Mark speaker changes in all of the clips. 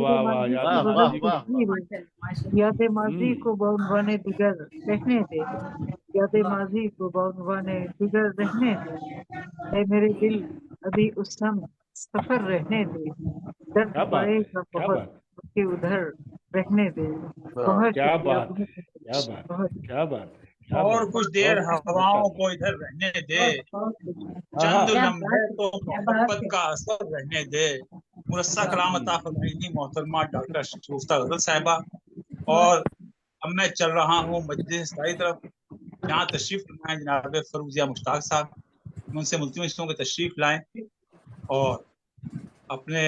Speaker 1: वाह वाह,
Speaker 2: माजी
Speaker 1: याद
Speaker 2: की
Speaker 3: वाह वाह
Speaker 2: बदलती
Speaker 3: वाह वाह।
Speaker 2: तस्वीर, याद माजी को बौनवाने दिगर रहने दे, याद माजी को बौनवाने दिगर रहने दे, ऐ मेरे दिल अभी उस सम सफर रहने दे, दर्द
Speaker 1: क्या बात है,
Speaker 2: पाएगा
Speaker 1: क्या
Speaker 2: बहुत
Speaker 1: बात,
Speaker 2: उसके उधर रहने दे।
Speaker 3: वाह।
Speaker 2: बहुत
Speaker 1: क्या
Speaker 2: शुक्रिया,
Speaker 1: बात है,
Speaker 2: बहुत
Speaker 1: क्या बात है,
Speaker 2: बहुत
Speaker 1: क्या बात है, क्या
Speaker 4: और
Speaker 1: बात है,
Speaker 4: कुछ देर
Speaker 1: बहुत
Speaker 4: हवाओं
Speaker 1: माशाल्लाह।
Speaker 4: को इधर रहने दे,
Speaker 2: बहुत
Speaker 1: हाँ
Speaker 4: चंद
Speaker 2: क्या
Speaker 4: लम्हे
Speaker 2: बात है,
Speaker 4: तो
Speaker 2: क्या बात
Speaker 4: मोहब्बत
Speaker 2: है।
Speaker 4: का असर रहने दे। मुरस्सा कलाम अता फरमाएंगी मोहतरमा डॉक्टर शगुफ्ता गजल साहिबा। और अब मैं चल रहा हूँ मजलिस सारी तरफ, यहाँ तशरीफ लाएं जनाब फरूजिया मुश्ताक साहब। मैं उनसे मुल्तमस हूँ कि तशरीफ लाएं और अपने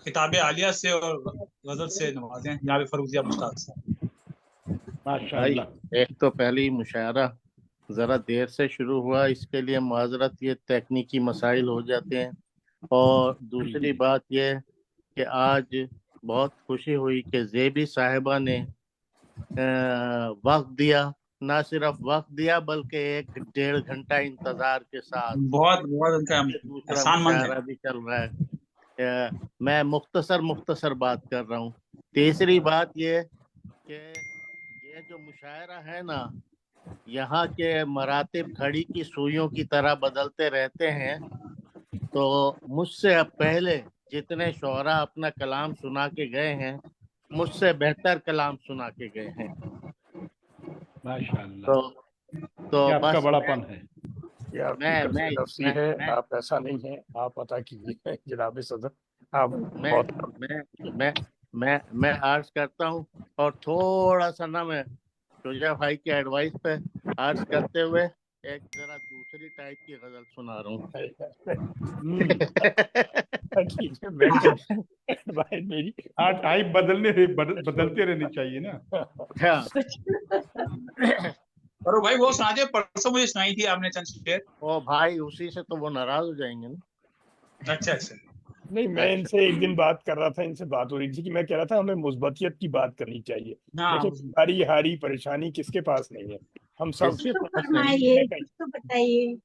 Speaker 4: किताब आलिया से और गजल से नवाजें जनाब फरूजिया मुश्ताक साहब।
Speaker 3: भाई,
Speaker 1: माशाल्लाह।
Speaker 3: एक तो पहली मुशायरा जरा देर से शुरू हुआ, इसके लिए माजरत, ये तकनीकी मसाइल हो जाते हैं। और दूसरी बात यह कि आज बहुत खुशी हुई कि जेबी साहिबा ने वक्त दिया, ना सिर्फ वक्त दिया बल्कि 1 डेढ़ घंटा इंतजार के साथ
Speaker 4: बहुत बहुत उनका
Speaker 3: ये दूसरा
Speaker 4: एहसान मंद है।
Speaker 3: मुशायरा भी चल रहा है। मैं मुख्तसर मुख्तसर बात कर रहा हूँ। तीसरी बात ये कि ये जो मुशायरा है ना, यहाँ के मरातिब घड़ी की सुइयों की तरह बदलते रहते हैं। तो मुझसे अब पहले जितने शोरा अपना कलाम सुना के गए हैं, मुझसे बेहतर कलाम सुना के गए हैं।
Speaker 1: माशाल्लाह,
Speaker 3: तो
Speaker 1: ये
Speaker 3: तो
Speaker 1: आपका
Speaker 3: बस
Speaker 1: बड़ापन है।
Speaker 5: ये आपकी
Speaker 3: मैं
Speaker 5: कर्ज
Speaker 3: मैं
Speaker 5: नफसी
Speaker 3: मैं
Speaker 5: है,
Speaker 3: मैं
Speaker 5: आप ऐसा नहीं है। आप पता कीजिए जनाब सदर, आप
Speaker 3: मैं
Speaker 5: बहुत
Speaker 3: मैं मैं मैं अर्ज करता हूँ। और थोड़ा सा ना, मैं शुजा भाई के एडवाइस पे अर्ज करते हुए एक जरा दूसरी टाइप की गजल सुना रहा हूँ।
Speaker 5: कीजिए, बैठिए भाई मेरी।
Speaker 1: हाँ, टाइप बदलते रहनी चाहिए ना।
Speaker 3: हाँ।
Speaker 4: और भाई वो सुना दिए, परसों मुझे सुनाई थी आपने चंद शेर।
Speaker 3: ओ भाई, उसी से तो वो नाराज हो जाएंगे ना।
Speaker 4: अच्छा अच्छा।
Speaker 5: नहीं, मैं
Speaker 3: अच्छा।
Speaker 5: इनसे एक दिन बात कर रहा था, इनसे बात हो रही थी कि मैं कह रहा था हमें मुस्बतियत की बात करनी चाहिए।
Speaker 4: हाँ
Speaker 5: देखिए, सारी हारी परेशानी किसके पास नहीं है? हम सब
Speaker 3: किसके
Speaker 2: तो
Speaker 3: पास नहीं।
Speaker 5: कहीं
Speaker 2: फरमाइए,
Speaker 5: ना कहीं।
Speaker 2: कुछ तो बताइए।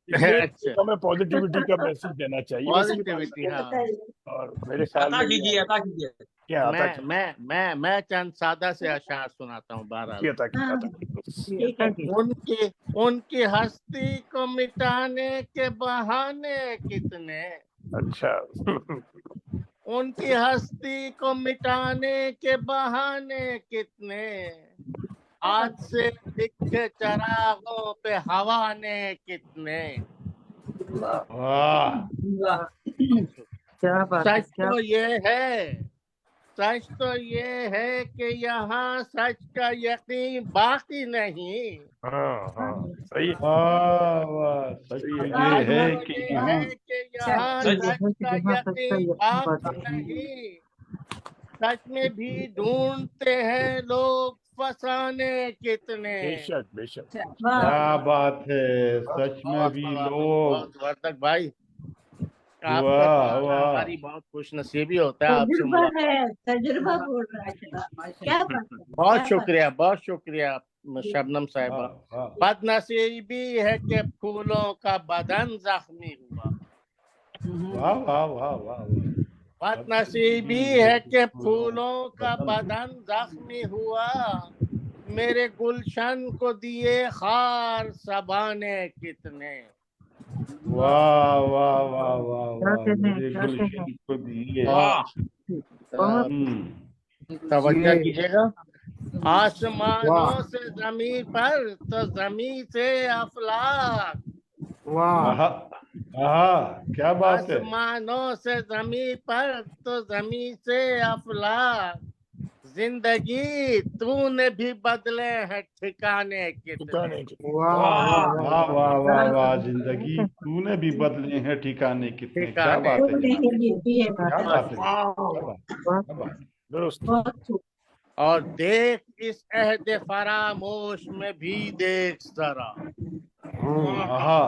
Speaker 5: इसलिए
Speaker 3: अच्छा,
Speaker 5: हमें पॉजिटिविटी का मैसेज देना चाहिए, बस ये बात
Speaker 3: पॉजिटिविटी,
Speaker 5: है।
Speaker 3: हाँ।
Speaker 5: और मेरे ख्याल
Speaker 4: अता
Speaker 5: में ये
Speaker 4: कीजिए,
Speaker 5: है।
Speaker 4: अता कीजिए।
Speaker 5: क्या आता
Speaker 3: मैं मैं मैं चंद सादा से अशार सुनाता हूँ बहरहाल।
Speaker 5: कीजिए,
Speaker 2: हाँ,
Speaker 5: अता कीजिए।
Speaker 2: ठीक है।
Speaker 3: उनकी उनकी हस्ती को मिटाने के बहाने कितने,
Speaker 5: अच्छा।
Speaker 3: उनकी हस्ती को मिटाने के बहाने कितने, आज से दिखे चरागों पे हवा ने कितने।
Speaker 1: वाह,
Speaker 2: वाह, क्या बात है,
Speaker 3: सच
Speaker 2: क्या।
Speaker 3: तो ये है, सच तो ये है कि यहाँ सच का यकीन बाकी नहीं।
Speaker 5: हाँ हाँ, सही है,
Speaker 1: वाह वाह, सच
Speaker 5: सही
Speaker 1: तो
Speaker 5: है।
Speaker 1: ये
Speaker 3: सच
Speaker 1: है
Speaker 3: तो
Speaker 1: कि
Speaker 3: ये
Speaker 1: यहाँ।
Speaker 3: है कि
Speaker 2: सच
Speaker 3: यहाँ
Speaker 2: तो
Speaker 4: सच
Speaker 2: ये
Speaker 3: सच
Speaker 2: है कि
Speaker 3: का
Speaker 2: जहाँ सच का
Speaker 3: यकीन
Speaker 2: यकीन
Speaker 3: बाकी
Speaker 2: बात है।
Speaker 3: नहीं। सच में भी ढूंढते हैं लोग फसाने कितने।
Speaker 5: बेशक बेशक।
Speaker 2: वाह,
Speaker 1: क्या बात है,
Speaker 5: बस,
Speaker 1: सच में
Speaker 3: बहुत
Speaker 1: भी
Speaker 3: बहुत
Speaker 1: लोग।
Speaker 3: वर्धक भाई, आपका तो
Speaker 1: वाह
Speaker 3: आना
Speaker 1: वाह।
Speaker 3: हमारी बहुत खुश नसीबी होता है आपसे
Speaker 2: तजुर्बा है,
Speaker 3: मुलाकात।
Speaker 2: तजुर्बा बोल रहा है जनाब। क्या बात है,
Speaker 3: बहुत
Speaker 2: क्या बात
Speaker 3: शुक्रिया, बहुत शुक्रिया
Speaker 2: है।
Speaker 3: शबनम
Speaker 1: वाह
Speaker 3: साहिबा।
Speaker 1: वाह
Speaker 3: बदनसीबी है कि फूलों का बदन जख्मी हुआ।
Speaker 1: वाह वाह वाह वाह वाह।
Speaker 3: बदनसीबी
Speaker 1: बदनसीबी है
Speaker 3: है
Speaker 1: कि
Speaker 3: कि
Speaker 1: फूलों
Speaker 3: फूलों
Speaker 1: का
Speaker 3: का
Speaker 1: बदन।
Speaker 3: बदन जख्मी हुआ, मेरे गुलशन को दिए खार सबाने कितने।
Speaker 1: वाह वाह वाह वाह
Speaker 2: क्या
Speaker 1: वाह,
Speaker 2: कहने,
Speaker 1: मेरे
Speaker 2: क्या कहने।
Speaker 1: गुलशन को दिए।
Speaker 3: और
Speaker 4: वाह।
Speaker 2: बहुत
Speaker 3: तवज्जो
Speaker 2: ये
Speaker 3: कीजिएगा,
Speaker 1: वाह
Speaker 3: आसमानों से जमीन पर तो जमीन से अफलाक,
Speaker 2: वाह।
Speaker 1: आहा, आहा, क्या बात है।
Speaker 3: आसमानों से जमीन पर तो जमीन से अफलाक, जिंदगी तूने भी बदले हैं ठिकाने कितने।
Speaker 5: ठिकाने के।
Speaker 2: वाह वाह
Speaker 4: वाह।
Speaker 2: वाह
Speaker 1: वाह वाह
Speaker 2: वाह,
Speaker 1: वाह
Speaker 2: क्या
Speaker 1: वाह,
Speaker 2: कहने, क्या
Speaker 1: जिंदगी
Speaker 2: कहने।
Speaker 1: तूने भी बदले हैं ठिकाने कितने। क्या
Speaker 3: ठिकाने
Speaker 1: बात
Speaker 2: खूब
Speaker 1: है
Speaker 3: कितने।
Speaker 1: जनाब,
Speaker 2: नहीं भी है
Speaker 1: क्या
Speaker 2: बात।
Speaker 1: बात है जनाब, क्या
Speaker 2: वाह,
Speaker 1: बात है,
Speaker 2: बहुत
Speaker 1: क्या बात है।
Speaker 5: दुरुस्त।
Speaker 2: बहुत खूब।
Speaker 3: और देख इस अहद फरामोश में भी देख जरा,
Speaker 4: वाह।
Speaker 1: आहा,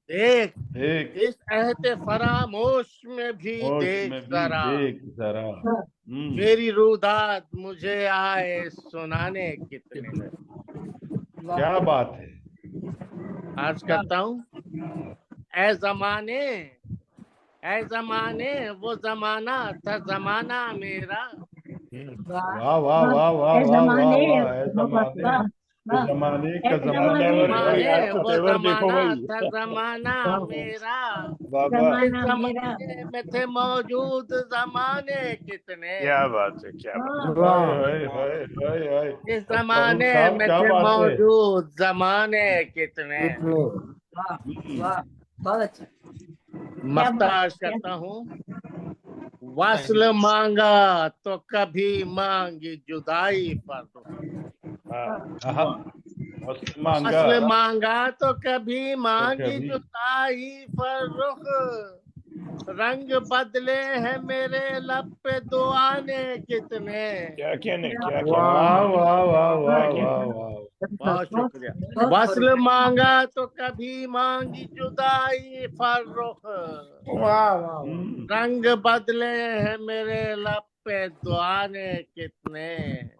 Speaker 3: देख
Speaker 1: देख
Speaker 3: इस अहद फरामोश में भी
Speaker 1: होश
Speaker 3: देख
Speaker 1: में भी
Speaker 3: जरा,
Speaker 1: देख जरा।
Speaker 3: मेरी रुदात मुझे आए सुनाने कितने।
Speaker 5: कितने।
Speaker 1: क्या बात है।
Speaker 3: अर्ज करता हूँ, ए जमाने ऐ जमाने वो जमाना था जमाना मेरा।
Speaker 1: वाह वाह वाह वाह
Speaker 6: ऐ
Speaker 1: वाह वाह
Speaker 6: जमाने
Speaker 1: वाह ऐ
Speaker 6: मोहब्बत
Speaker 1: जमाने
Speaker 6: वाह
Speaker 1: के
Speaker 6: वाह
Speaker 1: जमाने
Speaker 6: ऐ
Speaker 1: का
Speaker 6: जमाने
Speaker 1: जमाना
Speaker 5: तेवर भाई,
Speaker 3: जमाने
Speaker 5: आज तो
Speaker 3: वो
Speaker 5: तेवर देखो
Speaker 3: जमाना
Speaker 5: भाई।
Speaker 3: था जमाना
Speaker 2: वाह,
Speaker 3: मेरा।
Speaker 5: बाबा
Speaker 3: इस
Speaker 6: जमाना मेरा
Speaker 3: जमाने में थे मौजूद जमाने कितने।
Speaker 5: क्या बात है, क्या बात है।
Speaker 6: वाह
Speaker 1: हाय हाय हाय हाय हाय
Speaker 3: इस
Speaker 1: फारूक
Speaker 3: जमाने
Speaker 1: साहब
Speaker 3: में
Speaker 1: क्या
Speaker 3: थे
Speaker 1: बात है।
Speaker 3: मौजूद जमाने कितने।
Speaker 6: वाह वाह बहुत अच्छा। क्या बात
Speaker 3: मख्ताज
Speaker 6: क्या
Speaker 3: करता हूँ। वस्ल मांगा तो कभी मांगी जुदाई पर।
Speaker 5: हाँ,
Speaker 1: आहा, वस्ल मांगा
Speaker 3: वस्ल मांगा तो कभी
Speaker 1: तो
Speaker 3: मांगी
Speaker 1: कभी
Speaker 3: जुदाई पर रुख। रंग बदले हैं मेरे लब पे दुआने कितने।
Speaker 5: क्या कहने, क्या कहने।
Speaker 1: वाह वाह वाह वाह
Speaker 5: क्या
Speaker 1: वाह
Speaker 5: कहने।
Speaker 1: वाह
Speaker 3: बहुत
Speaker 6: बहुत
Speaker 3: शुक्रिया।
Speaker 6: बहुत
Speaker 3: वस्ल मांगा तो कभी मांगी जुदाई फर्रुख।
Speaker 6: वाह वाह वाह
Speaker 3: रंग बदले हैं मेरे लब पे दुआने कितने।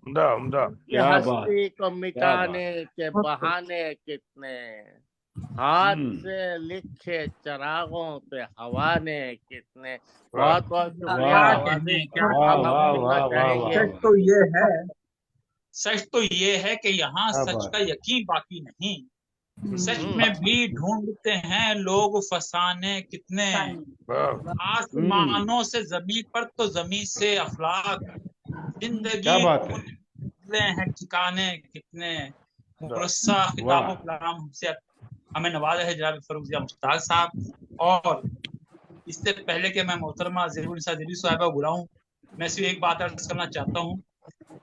Speaker 5: उम्दा उम्दा।
Speaker 3: ये
Speaker 1: क्या बात
Speaker 3: हस्ती को
Speaker 1: क्या बात
Speaker 3: मिटाने के बहाने कितने। हाथ
Speaker 1: हम्म,
Speaker 3: से लिखे चरागों पे हवाने कितने।
Speaker 5: वाह
Speaker 3: बहुत बहुत शुक्रिया
Speaker 4: क्या
Speaker 1: वाह
Speaker 3: नवाजिश
Speaker 4: कहने, क्या
Speaker 1: वाह
Speaker 3: अब हम
Speaker 1: वाह
Speaker 3: सुनना
Speaker 1: वाह वाह
Speaker 3: चाहेंगे।
Speaker 1: वाह
Speaker 4: सच तो ये है, सच तो ये है कि यहाँ
Speaker 1: क्या
Speaker 4: सच
Speaker 1: बात
Speaker 4: का यकीन बाकी नहीं। सच
Speaker 3: हम्म,
Speaker 4: में भी ढूंढते हैं लोग फसाने कितने।
Speaker 5: वाह।
Speaker 4: आसमानों से जमीन पर तो जमीन से अफलाक।
Speaker 1: क्या
Speaker 4: जिंदगी
Speaker 1: बात
Speaker 4: को
Speaker 1: है।
Speaker 4: बदले हैं ठिकाने कितने।
Speaker 5: उम्दा।
Speaker 4: मुरस्सा
Speaker 1: वाह
Speaker 4: खिताबों कलाम हमसे हमें नवाजा है जनाब फरूख जिया मुश्ताक साहब। और इससे पहले कि मैं मोहतरमा ज़हीरुन्निसा दिल्ली साहिबा को बुलाऊं, मैं सिर्फ एक बात अर्ज करना चाहता हूँ